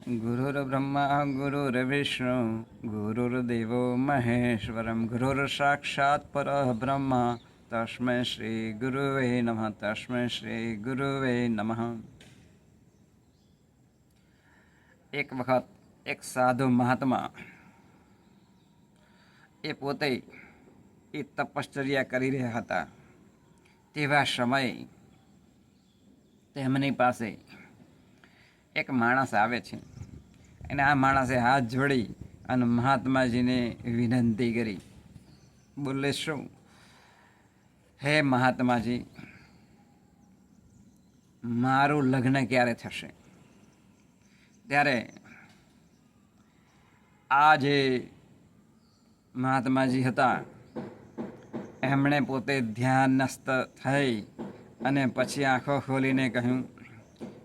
गुरुर्ब्रह्मा गुरुर्विष्णु गुरुर्देवो महेश्वरं गुरुर्साक्षात् परब्रह्म तस्मै श्री गुरुवे नमः तस्मै श्री गुरुवे नमः। एक वखत एक साधु महात्मा એ પોતે એ તપશ્ચર્યા કરી રહ્યા હતા। તેવા સમયે તેમની પાસે એક માણસ આવે છે અને આ માણસે હાથ જોડી અને મહાત્માજીને વિનંતી કરી। બોલે શું? હે મહાત્માજી, મારું લગ્ન ક્યારે થશે? ત્યારે આ જે મહાત્માજી હતા એમણે પોતે ધ્યાનસ્થ થઈ અને પછી આંખો ખોલીને કહ્યું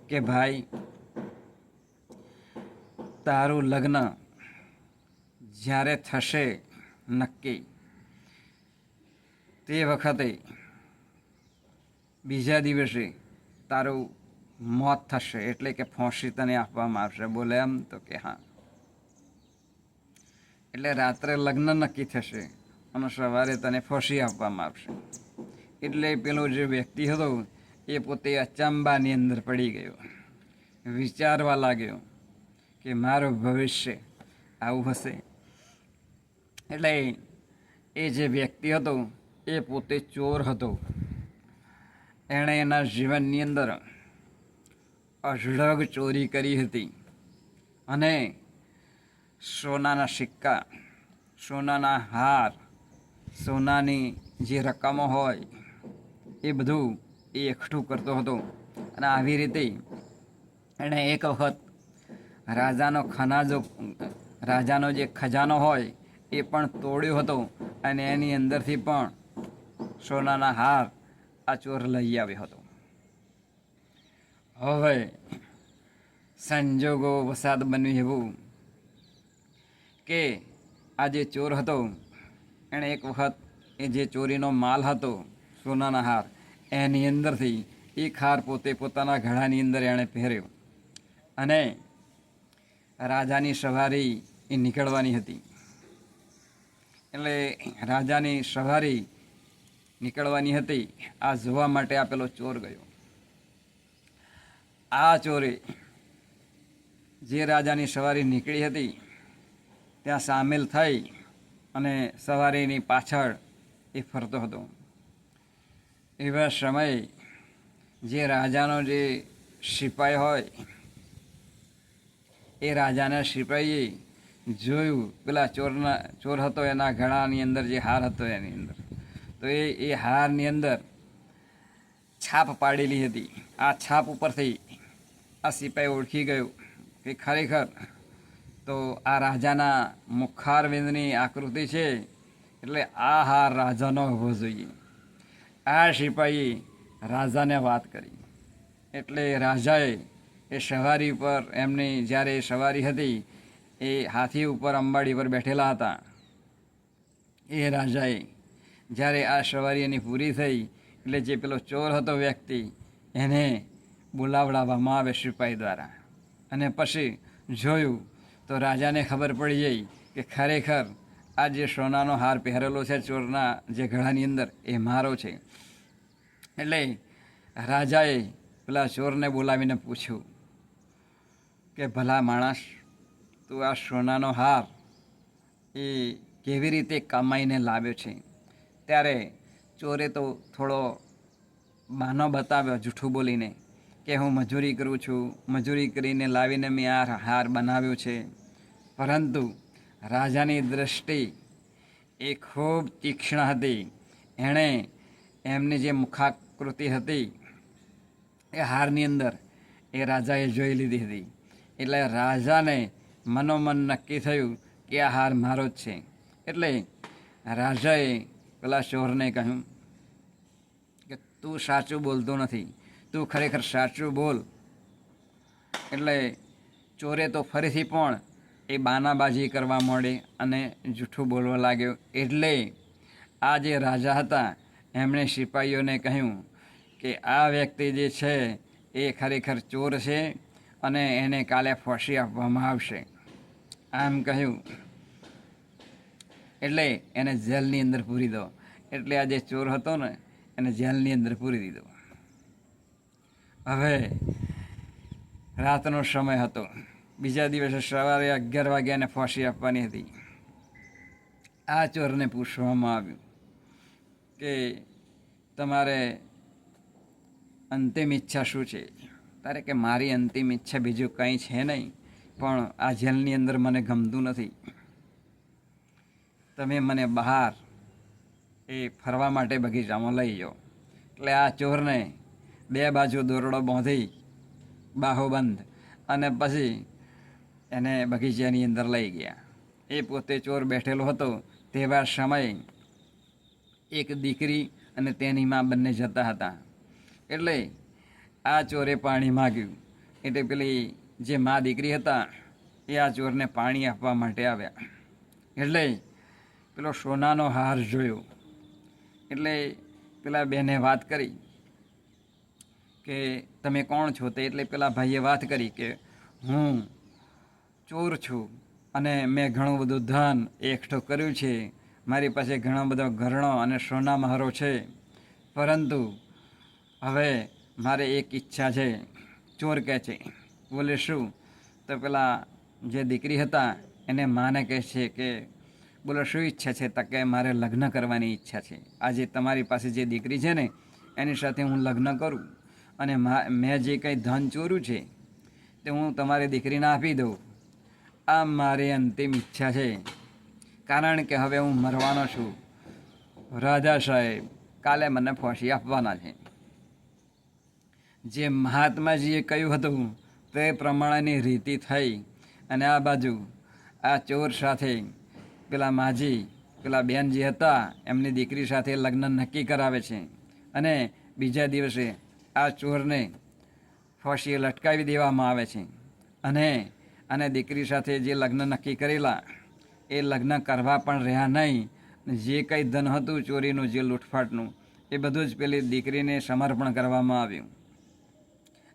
કે ભાઈ, તારું લગ્ન જ્યારે થશે નક્કી તે વખતે બીજા દિવસે તારું મોત થશે, એટલે કે ફાંસી તને આપવામાં આવશે। બોલે એમ? તો કે હા। એટલે રાત્રે લગ્ન નક્કી થશે અને સવારે તને ફાંસી આપવામાં આવશે। એટલે પેલો જે વ્યક્તિ હતો એ પોતે અચંબાની અંદર પડી ગયો, વિચારવા લાગ્યો કે મારું ભવિષ્ય આવું હશે। એટલે એ જે વ્યક્તિ હતો એ પોતે ચોર હતો। એણે એના જીવનની અંદર અઢળક ચોરી કરી હતી અને સોનાના સિક્કા, સોનાના હાર, સોનાની જે રકમો હોય એ બધું એ એકઠું કરતો હતો। અને આવી રીતે એણે એક વખત રાજાનો જે ખજાનો હોય એ પણ તોડ્યો હતો અને એની અંદરથી પણ સોનાના હાર આ ચોર લઈ આવ્યો હતો। હવે સંજોગો વસાદ બન્યું એવું કે આ જે ચોર હતો એણે એક વખત એ જે ચોરીનો માલ હતો સોનાના હાર, એની અંદરથી એક હાર પોતે પોતાના ગળાની અંદર એણે પહેર્યો અને રાજાની સવારી એ નીકળવાની હતી। એટલે રાજાની સવારી નીકળવાની હતી, આ જોવા માટે આ પેલો ચોર ગયો। આ ચોરે જે રાજાની સવારી નીકળી હતી ત્યાં સામેલ થઈ અને સવારીની પાછળ એ ફરતો હતો। એવા સમયે જે રાજાનો જે સિપાઈ હોય એ રાજાના સિપાઈએ જોયું પેલા ચોર હતો એના ગળાની અંદર જે હાર હતો એની અંદર, તો એ હારની અંદર છાપ પાડેલી હતી। આ છાપ ઉપરથી આ સિપાઈ ઓળખી ગયો કે ખરેખર તો આ રાજાના મુખારવિંદની આકૃતિ છે, એટલે આ હાર રાજાનો હોવો જોઈએ। આ સિપાહીએ રાજાને વાત કરી એટલે રાજાએ એ સવારી પર એમની જ્યારે સવારી હતી એ હાથી ઉપર અંબાડી પર બેઠેલા હતા। એ રાજાએ જ્યારે આ સવારી એની પૂરી થઈ એટલે જે પેલો ચોર હતો વ્યક્તિ એને બોલાવડાવવામાં આવે સિપાહી દ્વારા, અને પછી જોયું તો રાજાને ખબર પડી ગઈ કે ખરેખર આ જે સોનાનો હાર પહેરેલો છે ચોરના જે ગળાની અંદર એ મારો છે। એટલે રાજાએ પેલા ચોરને બોલાવીને પૂછ્યું કે ભલા માણસ, તું આ સોનાનો હાર એ કેવી રીતે કમાઈને લાવ્યો છે? ત્યારે ચોરે તો થોડો બહાનો બતાવ્યો જૂઠું બોલીને કે હું મજૂરી કરું છું, મજૂરી કરીને લાવીને મેં આ હાર બનાવ્યો છે। પરંતુ રાજાની દૃષ્ટિ એ ખૂબ તીક્ષ્ણ હતી। એણે એમની જે મુખાકૃતિ હતી એ હારની અંદર એ રાજાએ જોઈ લીધી હતી। એટલે રાજાને મનોમન નક્કી થયું કે આ હાર મારો જ છે। એટલે રાજાએ પેલા ચોરને કહ્યું કે તું સાચું બોલતો નથી, તું ખરેખર સાચું બોલ। એટલે ચોરે તો ફરીથી પણ એ બાનાબાજી કરવા માંડે અને જૂઠું બોલવા લાગ્યો। એટલે આ જે રાજા હતા એમણે સિપાહીઓને કહ્યું કે આ વ્યક્તિ જે છે એ ખરેખર ચોર છે અને એને કાલે ફાંસી આપવામાં આવશે. આમ કહ્યું એટલે એને જેલની અંદર પૂરી દો. એટલે આ જે ચોર હતો ને એને જેલની અંદર પૂરી દીધો. હવે રાતનો સમય હતો. બીજા દિવસે સવારે 11 વાગ્યાને ફાંસી આપવાની હતી. આ ચોરને પૂછવામાં આવ્યું કે તમારે અંતિમ ઈચ્છા શું છે? તારે કે મારી અંતિમ ઈચ્છા બીજું કંઈ છે નહીં, પણ આ જેલની અંદર મને ગમતું નથી. તમે મને બહાર એ ફરવા માટે બગીચામાં લઈ જાઓ. એટલે આ ચોરને 2 બાજુ દોરડો બાંધી બાહુબંધ અને પછી એને બગીચાની અંદર લઈ ગયા. એ પોતે ચોર બેઠેલો હતો. તેવા સમયે એક દીકરી અને તેની માં બંને જતા હતા. એટલે આ ચોરે પાણી માગ્યું. એટલે પેલી જે મા દીકરી હતા એ આ ચોરને પાણી આપવા માટે આવ્યા. એટલે પેલો સોનાનો હાર જોયો. એટલે પેલા બેને વાત કરી કે તમે કોણ છો તે? એટલે પેલા ભાઈએ વાત કરી કે હું ચોર છું અને મેં ઘણું બધું ધન એકઠું કર્યું છે. મારી પાસે ઘણો બધો ઘરણો અને સોના મહારો છે, પરંતુ હવે મારે એક ઈચ્છા છે. ચોર કહે છે. બોલે શું? તો પેલા જે દીકરી હતા એને માને કહે છે કે બોલો શું ઈચ્છા છે? તો કે મારે લગ્ન કરવાની ઈચ્છા છે. આજે તમારી પાસે જે દીકરી છે ને એની સાથે હું લગ્ન કરું અને મેં જે કંઈ ધન ચોર્યું છે તે હું તમારી દીકરીને આપી દઉં. આ મારી અંતિમ ઈચ્છા છે, કારણ કે હવે હું મરવાનો છું. રાજા સાહેબ કાલે મને ફાંસી આપવાના છે. જે મહાત્માજીએ કહ્યું હતું તે પ્રમાણેની રીતિ થઈ. અને આ બાજુ આ ચોર સાથે પેલા માજી પેલા બેન જે હતા એમની દીકરી સાથે લગ્ન નક્કી કરાવે છે. અને બીજા દિવસે આ ચોરને ફાંસીએ લટકાવી દેવામાં આવે છે. અને દીકરી સાથે જે લગ્ન નક્કી કરેલા એ લગ્ન કરવા પણ રહ્યા નહીં. જે કંઈ ધન હતું ચોરીનું, જે લૂંટફાટનું, એ બધું જ પેલી દીકરીને સમર્પણ કરવામાં આવ્યું.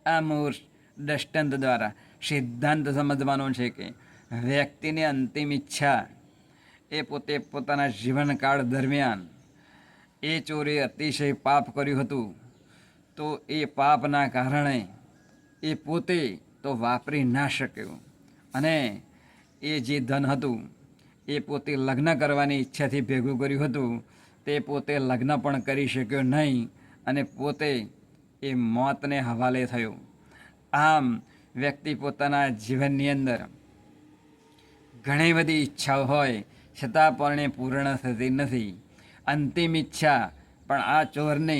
આ મૂળ દૃષ્ટાંત દ્વારા સિદ્ધાંત સમજવાનો છે કે વ્યક્તિની અંતિમ ઈચ્છા એ પોતે પોતાના જીવનકાળ દરમિયાન એ ચોરે અતિશય પાપ કર્યું હતું, તો એ પાપના કારણે એ પોતે તો વાપરી ના શક્યો. અને એ જે ધન હતું એ પોતે લગ્ન કરવાની ઈચ્છાથી ભેગું કર્યું હતું, તે પોતે લગ્ન પણ કરી શક્યો નહીં અને પોતે એ મોતને હવાલે થયો. આમ વ્યક્તિ પોતાના જીવનની અંદર ઘણી બધી ઈચ્છાઓ હોય છતાં પણ એ પૂર્ણ થતી નથી. અંતિમ ઈચ્છા પણ આ ચોરને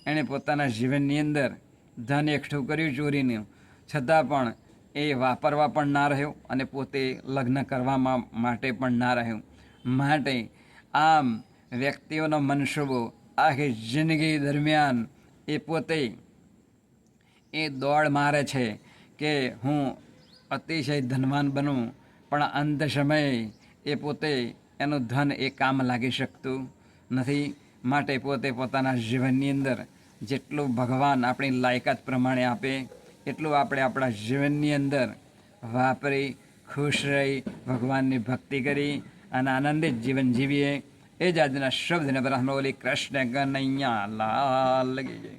એણે પોતાના જીવનની અંદર ધન એકઠું કર્યું ચોરીનું, છતાં પણ એ વાપરવા પણ ના રહ્યો અને પોતે લગ્ન કરવા માટે પણ ના રહ્યો. માટે આમ વ્યક્તિઓનો મનસૂબો આખી જિંદગી દરમિયાન એ પોતે એ દોડ મારે છે કે હું અતિશય ધનવાન બનું, પણ અંત સમયે એ પોતે એનું ધન એ કામ લાગી શકતું નથી. માટે પોતે પોતાના જીવનની અંદર જેટલું ભગવાન આપણી લાયકાત પ્રમાણે આપે એટલું આપણે આપણા જીવનની અંદર વાપરી ખુશ રહી ભગવાનની ભક્તિ કરી અને આનંદિત જીવન જીવીએ. એ જ આજના શબ્દને બ્રહ્મોલી કૃષ્ણ કનૈયા લાલ કી જય.